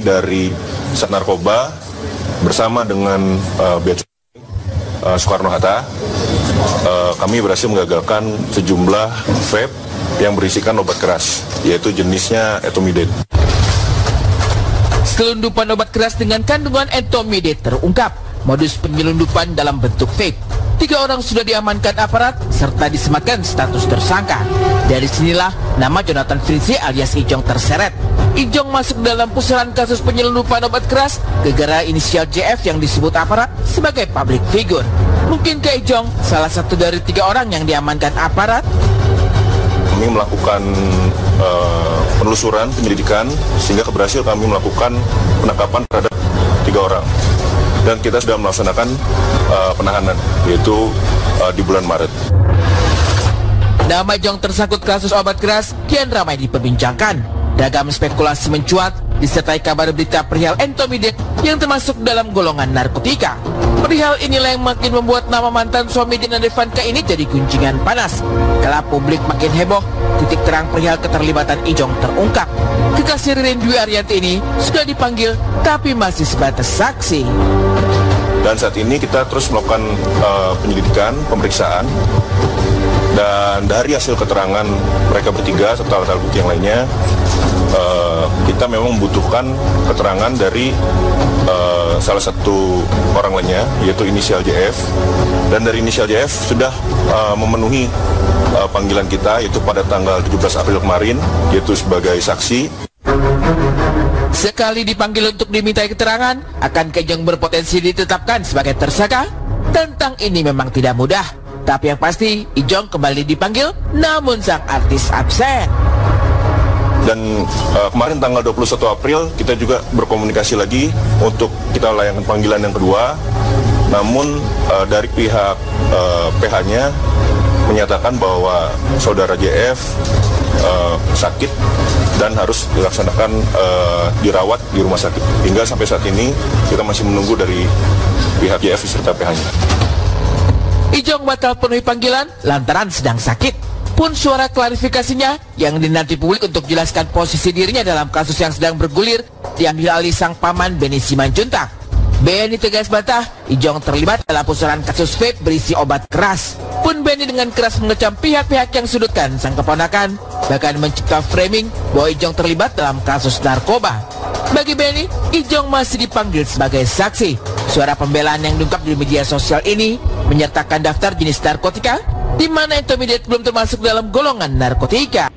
dari Sat Narkoba bersama dengan Bea Cukai Soekarno-Hatta, kami berhasil menggagalkan sejumlah vape yang berisikan obat keras, yaitu jenisnya etomidate. Selundupan obat keras dengan kandungan etomidate terungkap. Modus penyelundupan dalam bentuk vape. 3 orang sudah diamankan aparat serta disematkan status tersangka. Dari sinilah nama Jonathan Fritzi alias Ijong terseret. Ijong masuk dalam pusaran kasus penyelundupan obat keras gara-gara inisial JF yang disebut aparat sebagai public figure. Mungkinkah Ijong salah satu dari 3 orang yang diamankan aparat? Kami melakukan penelusuran, penyelidikan, sehingga berhasil kami melakukan penangkapan terhadap 3 orang. Dan kita sudah melaksanakan penahanan, yaitu di bulan Maret. Nama Ijong tersangkut kasus obat keras kian ramai diperbincangkan. Ragam spekulasi mencuat, disertai kabar berita perihal etomidate yang termasuk dalam golongan narkotika. Perihal inilah yang makin membuat nama mantan suami Dina Devanka ini jadi gunjingan panas. Kala publik makin heboh, titik terang perihal keterlibatan Ijong terungkap. Kekasih Ririn Dwi Ariyanti ini sudah dipanggil, tapi masih sebatas saksi. Dan saat ini kita terus melakukan penyelidikan, pemeriksaan. Dan dari hasil keterangan mereka bertiga serta alat bukti yang lainnya, kita memang membutuhkan keterangan dari salah satu orang lainnya, yaitu inisial JF. Dan dari inisial JF sudah memenuhi panggilan kita, yaitu pada tanggal 17 April kemarin, yaitu sebagai saksi. Sekali dipanggil untuk dimintai keterangan, akankah Ijong berpotensi ditetapkan sebagai tersangka? Tentang ini memang tidak mudah. Tapi yang pasti, Ijong kembali dipanggil, namun sang artis absen. Dan kemarin tanggal 21 April kita juga berkomunikasi lagi untuk kita layankan panggilan yang kedua. Namun dari pihak PH-nya menyatakan bahwa saudara JF sakit dan harus dilaksanakan dirawat di rumah sakit. Hingga sampai saat ini kita masih menunggu dari pihak JF serta PH-nya. Ijong batal penuhi panggilan lantaran sedang sakit. Pun suara klarifikasinya yang dinanti publik untuk jelaskan posisi dirinya dalam kasus yang sedang bergulir diambil alih sang paman Benny Simanjuntak. Benny tegas bantah Ijong terlibat dalam pusaran kasus vape berisi obat keras. Pun Benny dengan keras mengecam pihak-pihak yang sudutkan sang keponakan, bahkan mencipta framing bahwa Ijong terlibat dalam kasus narkoba. Bagi Benny, Ijong masih dipanggil sebagai saksi. Suara pembelaan yang diungkap di media sosial ini menyertakan daftar jenis narkotika, di mana etomidate belum termasuk dalam golongan narkotika.